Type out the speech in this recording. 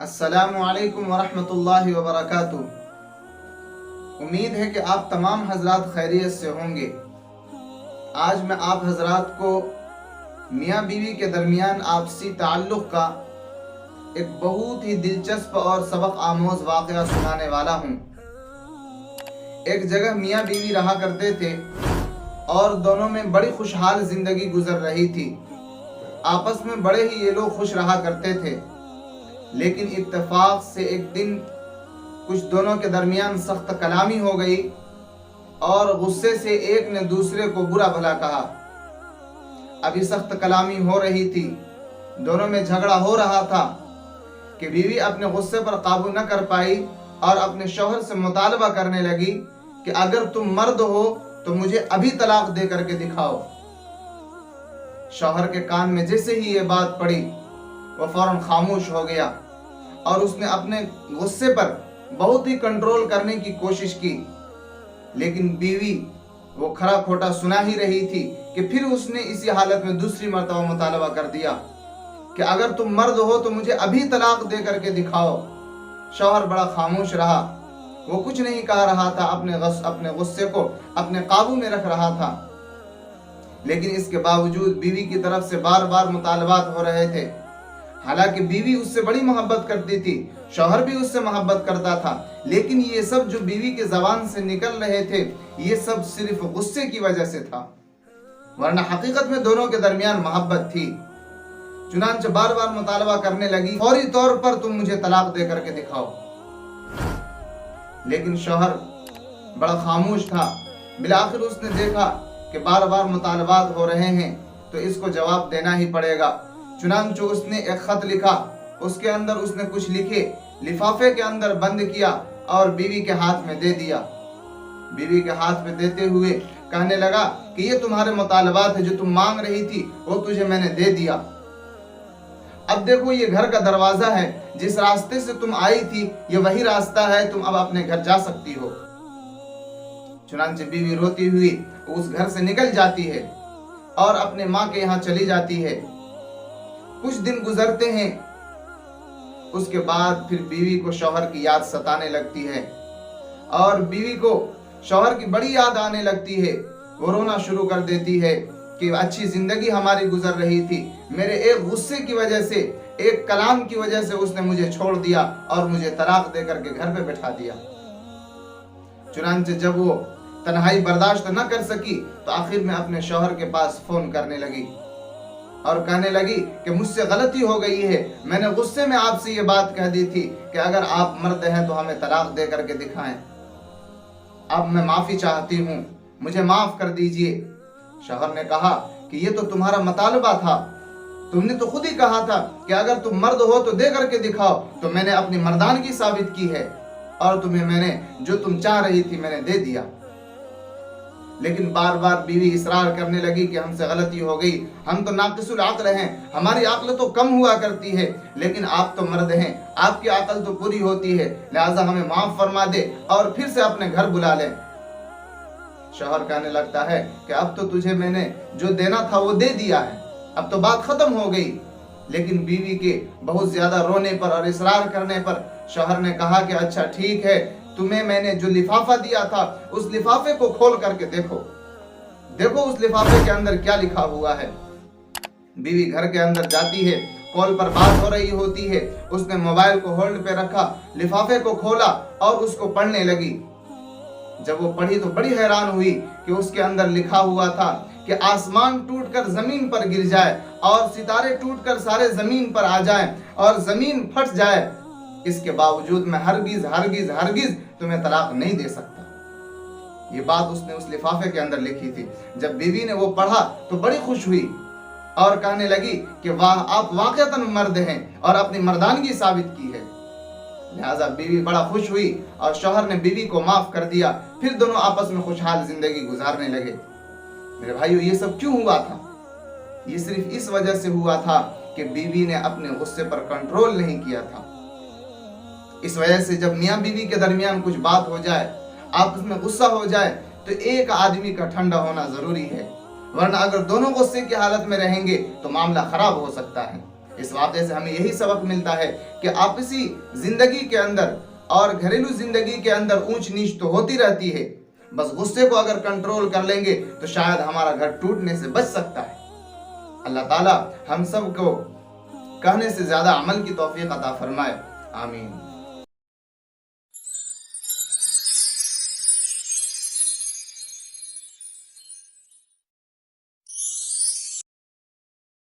अस्सलामु अलैकुम वरहमतुल्लाहि वबरकातुह। उम्मीद है कि आप तमाम हजरात खैरियत से होंगे। आज मैं आप हजरात को मियाँ बीवी के दरमियान आपसी ताल्लुक़ का एक बहुत ही दिलचस्प और सबक आमोज वाक़या सुनाने वाला हूँ। एक जगह मियाँ बीवी रहा करते थे और दोनों में बड़ी खुशहाल ज़िंदगी गुजर रही थी। आपस में बड़े ही ये लोग खुश रहा करते थे। लेकिन इत्तेफाक से एक दिन कुछ दोनों के दरमियान सख्त कलामी हो गई और गुस्से से एक ने दूसरे को बुरा भला कहा। अभी सख्त कलामी हो रही थी, दोनों में झगड़ा हो रहा था कि बीवी अपने गुस्से पर काबू न कर पाई और अपने शौहर से मुतालबा करने लगी कि अगर तुम मर्द हो तो मुझे अभी तलाक दे करके दिखाओ। शौहर के कान में जैसे ही ये बात पड़ी वो फौरन खामोश हो गया और उसने अपने गुस्से पर बहुत ही कंट्रोल करने की कोशिश की। लेकिन बीवी वो खरा खोटा सुना ही रही थी कि फिर उसने इसी हालत में दूसरी मर्तबा मुतालबा कर दिया कि अगर तुम मर्द हो तो मुझे अभी तलाक दे करके दिखाओ। शौहर बड़ा खामोश रहा, वो कुछ नहीं कह रहा था, अपने गुस्से को अपने काबू में रख रहा था। लेकिन इसके बावजूद बीवी की तरफ से बार बार मुतालबात हो रहे थे। हालांकि बीवी उससे बड़ी मोहब्बत करती थी, शौहर भी उससे मोहब्बत करता था, लेकिन ये सब जो बीवी के ज़बान से निकल रहे थे ये सब सिर्फ गुस्से की वजह से था, वरना हकीकत में दोनों के दरमियान मोहब्बत थी। चुनांचे बार बार मुतालबा करने लगी, फौरी तौर पर तुम मुझे तलाक दे करके दिखाओ। लेकिन शौहर बड़ा खामोश था। बिलाखिर उसने देखा कि बार बार मुतालबात हो रहे हैं तो इसको जवाब देना ही पड़ेगा। चुनांचे उसने एक खत लिखा, उसके अंदर उसने कुछ लिखे, लिफाफे के अंदर बंद किया और बीवी के हाथ में दे दिया। बीवी के हाथ में देते हुए कहने लगा कि ये तुम्हारे मुतालबात है, जो तुम मांग रही थी वो तुझे मैंने दे दिया। अब देखो ये घर का दरवाजा है, जिस रास्ते से तुम आई थी ये वही रास्ता है, तुम अब अपने घर जा सकती हो। चुनांचे बीवी रोती हुई उस घर से निकल जाती है और अपने माँ के यहाँ चली जाती है। कुछ दिन गुजरते हैं, उसके बाद फिर बीवी को शौहर की याद सताने लगती है और बीवी को शौहर की बड़ी याद आने लगती है। वो रोना शुरू कर देती है कि अच्छी जिंदगी हमारी गुजर रही थी, मेरे एक गुस्से की वजह से, एक कलाम की वजह से उसने मुझे छोड़ दिया और मुझे तलाक दे करके घर पे बैठा दिया। चुनांचे जब वो तन्हाई बर्दाश्त न कर सकी तो आखिर में अपने शौहर के पास फोन करने लगी और कहने लगी कि मुझसे गलती हो गई है, मैंने गुस्से में आपसे ये बात कह दी थी कि अगर आप मर्द हैं तो हमें तलाक दे करके दिखाएं। अब मैं माफी चाहती हूँ, मुझे माफ कर दीजिए। शौहर ने कहा कि ये तो तुम्हारा मुतालबा था, तुमने तो खुद ही कहा था कि अगर तुम मर्द हो तो दे करके दिखाओ, तो मैंने अपनी मर्दानगी साबित की है और तुम्हें मैंने जो तुम चाह रही थी मैंने दे दिया। लेकिन बार बार बीवी इसरार करने लगी कि हमसे गलती हो गई, हम तो नाकिसुल अक्ल हैं, हमारी अक्ल तो कम हुआ करती है, लेकिन आप तो मर्द हैं, आपकी अक्ल तो पूरी होती है, लिहाजा हमें माफ फरमा दे और फिर से अपने घर बुला ले। शौहर कहने लगता है कि अब तो तुझे मैंने जो देना था वो दे दिया है, अब तो बात खत्म हो गई। लेकिन बीवी के बहुत ज्यादा रोने पर और इसरार करने पर शौहर ने कहा कि अच्छा ठीक है, तुम्हें मैंने जो लिफाफा दिया था उस लिफाफे को खोल करके देखो, देखो उस लिफाफे के अंदर क्या लिखा हुआ है। बीवी घर के अंदर जाती है, कॉल पर बात हो रही होती है, उसने मोबाइल को होल्ड पे रखा, लिफाफे को खोला और उसको पढ़ने लगी। जब वो पढ़ी तो बड़ी हैरान हुई कि उसके अंदर लिखा हुआ था कि आसमान टूटकर जमीन पर गिर जाए और सितारे टूटकर सारे जमीन पर आ जाएं और जमीन फट जाए, इसके बावजूद मैं हरगिज हरगिज हरगिज तुम्हें तलाक नहीं दे सकता। ये बात उसने उस लिफाफे के अंदर लिखी थी। जब बीवी ने वो पढ़ा तो बड़ी खुश हुई और कहने लगी कि वाह, आप वाकईतन मर्द हैं और अपनी मर्दानगी साबित की है। लिहाजा बीवी बड़ा खुश हुई और शौहर ने बीवी को माफ कर दिया। फिर दोनों आपस में खुशहाल जिंदगी गुजारने लगे। मेरे भाइयों, ये सब क्यों हुआ था? ये सिर्फ इस वजह से हुआ था कि बीवी ने अपने गुस्से पर कंट्रोल नहीं किया था। इस वजह से जब मियाँ बीवी के दरमियान कुछ बात हो जाए, आपस में गुस्सा हो जाए, तो एक आदमी का ठंडा होना जरूरी है, वरना अगर दोनों गुस्से की हालत में रहेंगे तो मामला खराब हो सकता है। اس واقعے سے ہمیں یہی سبق ملتا ہے کہ آپسی زندگی کے اندر اور گھریلو زندگی کے اندر اونچ نیچ تو ہوتی رہتی ہے، بس غصے کو اگر کنٹرول کر لیں گے تو شاید ہمارا گھر ٹوٹنے سے بچ سکتا ہے۔ اللہ تعالیٰ ہم سب کو کہنے سے زیادہ عمل کی توفیق عطا فرمائے، آمین۔